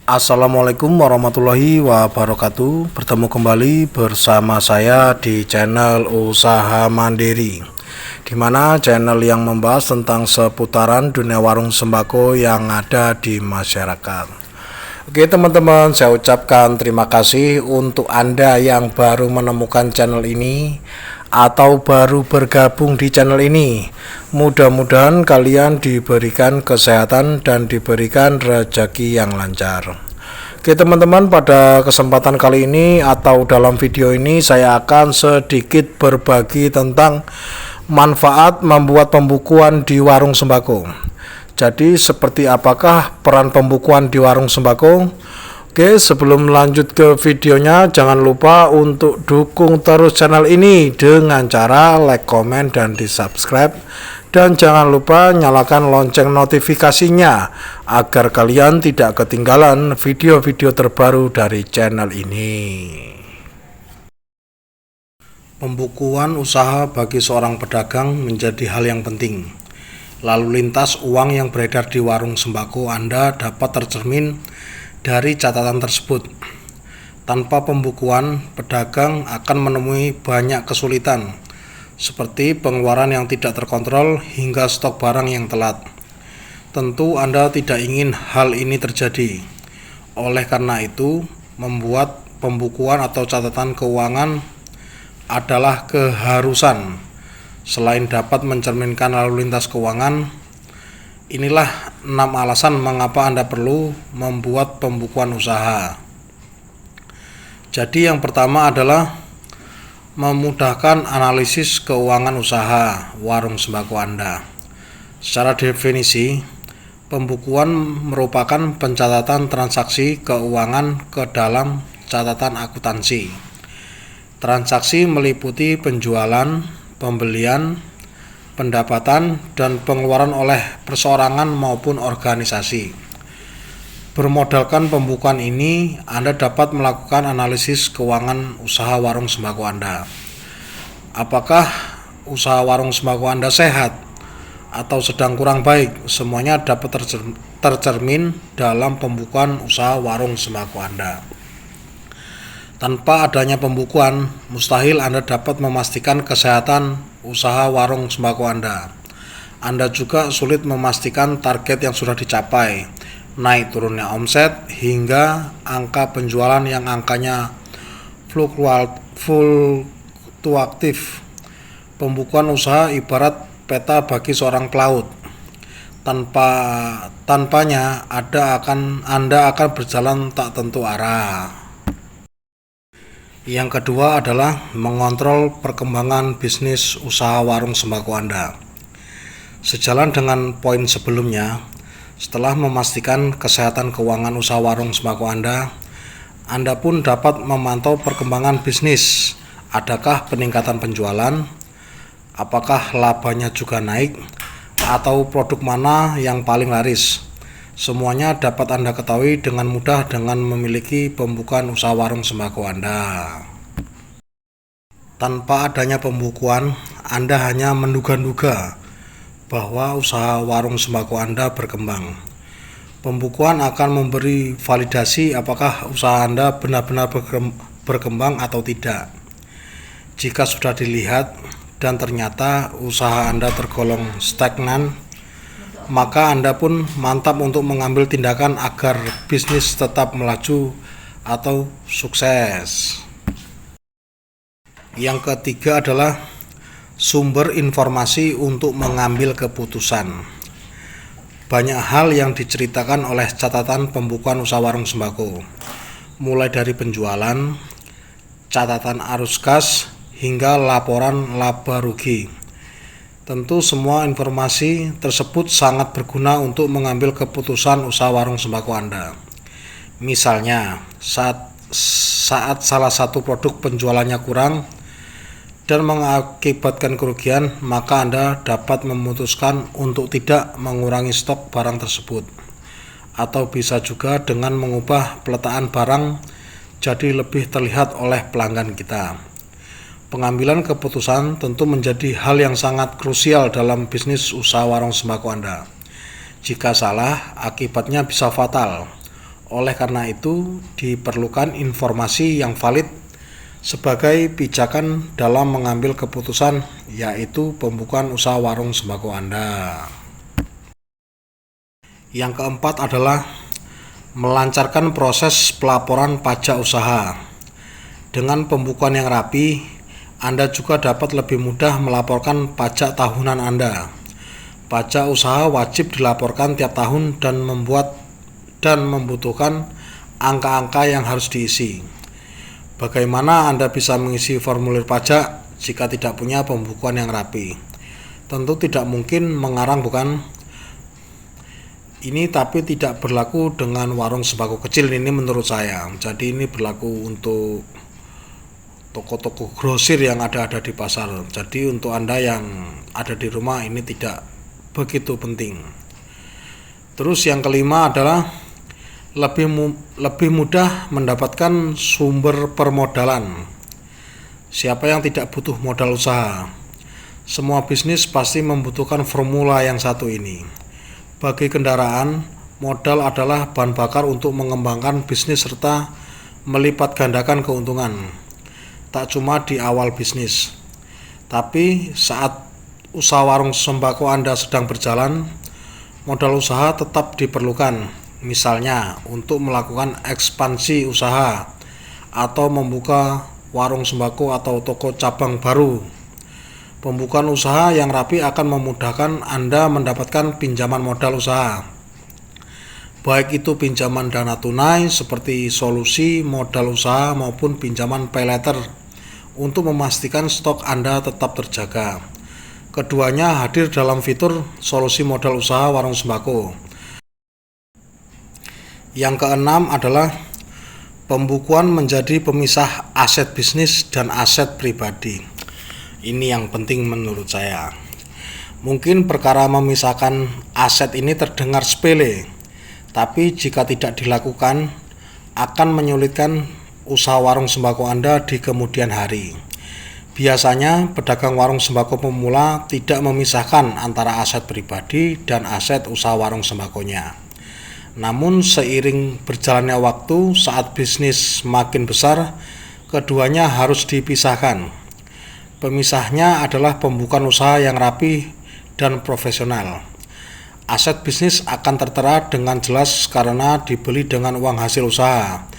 Assalamualaikum warahmatullahi wabarakatuh. Bertemu kembali bersama saya di channel Usaha Mandiri, dimana channel yang membahas tentang seputaran dunia warung sembako yang ada di masyarakat. Oke teman-teman, saya ucapkan terima kasih untuk Anda yang baru menemukan channel ini atau baru bergabung di channel ini. Mudah-mudahan kalian diberikan kesehatan dan diberikan rezeki yang lancar. Oke teman-teman, pada kesempatan kali ini atau dalam video ini saya akan sedikit berbagi tentang manfaat membuat pembukuan di warung sembako. Jadi seperti apakah peran pembukuan di warung sembako? Oke, sebelum lanjut ke videonya, jangan lupa untuk dukung terus channel ini dengan cara like, komen, dan di subscribe. Dan jangan lupa nyalakan lonceng notifikasinya agar kalian tidak ketinggalan video-video terbaru dari channel ini. Pembukuan usaha bagi seorang pedagang menjadi hal yang penting. Lalu lintas uang yang beredar di warung sembako Anda dapat tercermin dari catatan tersebut. Tanpa pembukuan, pedagang akan menemui banyak kesulitan, seperti pengeluaran yang tidak terkontrol hingga stok barang yang telat. Tentu Anda tidak ingin hal ini terjadi. Oleh karena itu, membuat pembukuan atau catatan keuangan adalah keharusan. Selain dapat mencerminkan lalu lintas keuangan, inilah 6 alasan mengapa Anda perlu membuat pembukuan usaha. Jadi yang pertama adalah memudahkan analisis keuangan usaha warung sembako Anda. Secara definisi, pembukuan merupakan pencatatan transaksi keuangan ke dalam catatan akuntansi. Transaksi meliputi penjualan, pembelian, pendapatan, dan pengeluaran oleh perseorangan maupun organisasi. Bermodalkan pembukuan ini, Anda dapat melakukan analisis keuangan usaha warung sembako Anda. Apakah usaha warung sembako Anda sehat atau sedang kurang baik? Semuanya dapat tercermin dalam pembukuan usaha warung sembako Anda. Tanpa adanya pembukuan, mustahil Anda dapat memastikan kesehatan usaha warung sembako Anda. Anda juga sulit memastikan target yang sudah dicapai, naik turunnya omset, hingga angka penjualan yang angkanya fluktuatif. Pembukuan usaha ibarat peta bagi seorang pelaut. Tanpanya Anda akan berjalan tak tentu arah. Yang kedua adalah mengontrol perkembangan bisnis usaha warung sembako Anda. Sejalan dengan poin sebelumnya, setelah memastikan kesehatan keuangan usaha warung sembako Anda pun dapat memantau perkembangan bisnis. Adakah peningkatan penjualan? Apakah labanya juga naik? Atau produk mana yang paling laris? Semuanya dapat Anda ketahui dengan mudah dengan memiliki pembukuan usaha warung sembako Anda. Tanpa adanya pembukuan, Anda hanya menduga-duga bahwa usaha warung sembako Anda berkembang. Pembukuan akan memberi validasi apakah usaha Anda benar-benar berkembang atau tidak. Jika sudah dilihat dan ternyata usaha Anda tergolong stagnan, maka Anda pun mantap untuk mengambil tindakan agar bisnis tetap melaju atau sukses. Yang ketiga adalah sumber informasi untuk mengambil keputusan. Banyak hal yang diceritakan oleh catatan pembukuan usaha warung sembako, mulai dari penjualan, catatan arus kas, hingga laporan laba rugi. Tentu semua informasi tersebut sangat berguna untuk mengambil keputusan usaha warung sembako Anda. Misalnya, saat salah satu produk penjualannya kurang dan mengakibatkan kerugian, maka Anda dapat memutuskan untuk tidak mengurangi stok barang tersebut. Atau bisa juga dengan mengubah peletakkan barang jadi lebih terlihat oleh pelanggan kita. Pengambilan keputusan tentu menjadi hal yang sangat krusial dalam bisnis usaha warung sembako Anda. Jika salah, akibatnya bisa fatal. Oleh karena itu, diperlukan informasi yang valid sebagai pijakan dalam mengambil keputusan, yaitu pembukaan usaha warung sembako Anda. Yang keempat adalah melancarkan proses pelaporan pajak usaha. Dengan pembukuan yang rapi, Anda juga dapat lebih mudah melaporkan pajak tahunan Anda. Pajak usaha wajib dilaporkan tiap tahun dan membutuhkan angka-angka yang harus diisi. Bagaimana Anda bisa mengisi formulir pajak jika tidak punya pembukuan yang rapi? Tentu tidak mungkin mengarang, bukan? Ini tapi tidak berlaku dengan warung sembako kecil, ini menurut saya. Jadi ini berlaku untuk toko-toko grosir yang ada di pasar. Jadi untuk Anda yang ada di rumah ini tidak begitu penting. Terus yang kelima adalah lebih mudah mendapatkan sumber permodalan. Siapa yang tidak butuh modal usaha? Semua bisnis pasti membutuhkan formula yang satu ini. Bagi kendaraan, modal adalah bahan bakar untuk mengembangkan bisnis serta melipat gandakan keuntungan. Tak cuma di awal bisnis, tapi saat usaha warung sembako Anda sedang berjalan, modal usaha tetap diperlukan. Misalnya untuk melakukan ekspansi usaha atau membuka warung sembako atau toko cabang baru. Pembukaan usaha yang rapi akan memudahkan Anda mendapatkan pinjaman modal usaha. Baik itu pinjaman dana tunai seperti solusi modal usaha maupun pinjaman pay later untuk memastikan stok Anda tetap terjaga. Keduanya hadir dalam fitur solusi modal usaha warung sembako. Yang keenam adalah pembukuan menjadi pemisah aset bisnis dan aset pribadi. Ini yang penting menurut saya. Mungkin perkara memisahkan aset ini terdengar sepele, tapi jika tidak dilakukan akan menyulitkan usaha warung sembako Anda di kemudian hari. Biasanya pedagang warung sembako pemula tidak memisahkan antara aset pribadi dan aset usaha warung sembakonya. Namun seiring berjalannya waktu, saat bisnis makin besar, keduanya harus dipisahkan. Pemisahnya adalah pembukaan usaha yang rapi dan profesional. Aset bisnis akan tertera dengan jelas karena dibeli dengan uang hasil usaha,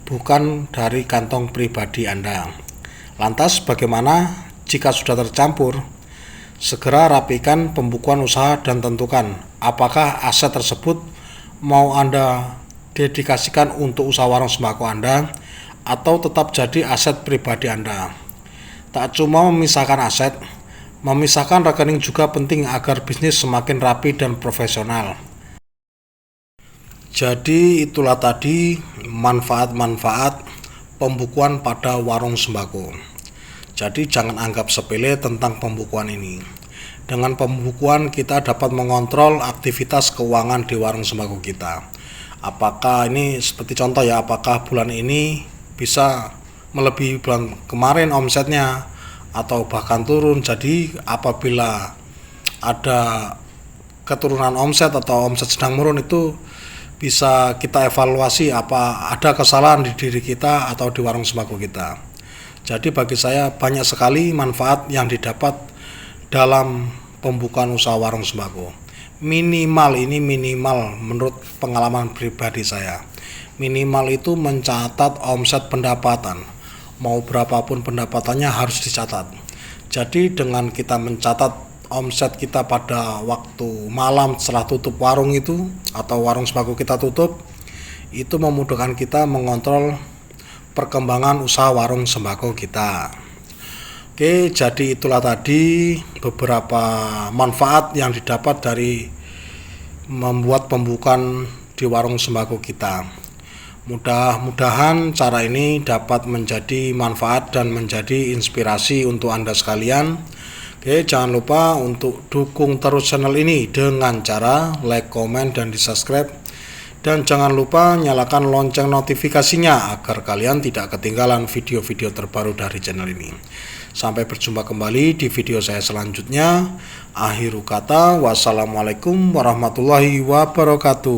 bukan dari kantong pribadi Anda. Lantas bagaimana jika sudah tercampur? Segera rapikan pembukuan usaha dan tentukan apakah aset tersebut mau Anda dedikasikan untuk usaha warung sembako Anda atau tetap jadi aset pribadi Anda. Tak cuma memisahkan aset, memisahkan rekening juga penting agar bisnis semakin rapi dan profesional. Jadi itulah tadi manfaat-manfaat pembukuan pada warung sembako. Jadi jangan anggap sepele tentang pembukuan ini. Dengan pembukuan kita dapat mengontrol aktivitas keuangan di warung sembako kita. Apakah ini seperti contoh ya, apakah bulan ini bisa melebihi bulan kemarin omsetnya atau bahkan turun. Jadi apabila ada keturunan omset atau omset sedang menurun, itu bisa kita evaluasi apa ada kesalahan di diri kita atau di warung sembako kita. Jadi bagi saya banyak sekali manfaat yang didapat dalam pembukaan usaha warung sembako. Minimal menurut pengalaman pribadi saya, minimal itu mencatat omset pendapatan. Mau berapapun pendapatannya harus dicatat. Jadi dengan kita mencatat omset kita pada waktu malam setelah tutup warung itu atau warung sembako kita tutup, itu memudahkan kita mengontrol perkembangan usaha warung sembako kita. Oke, jadi itulah tadi beberapa manfaat yang didapat dari membuat pembukaan di warung sembako kita. Mudah-mudahan cara ini dapat menjadi manfaat dan menjadi inspirasi untuk Anda sekalian. Oke, jangan lupa untuk dukung terus channel ini dengan cara like, komen, dan di-subscribe. Dan jangan lupa nyalakan lonceng notifikasinya agar kalian tidak ketinggalan video-video terbaru dari channel ini. Sampai berjumpa kembali di video saya selanjutnya. Akhiru kata, wassalamualaikum warahmatullahi wabarakatuh.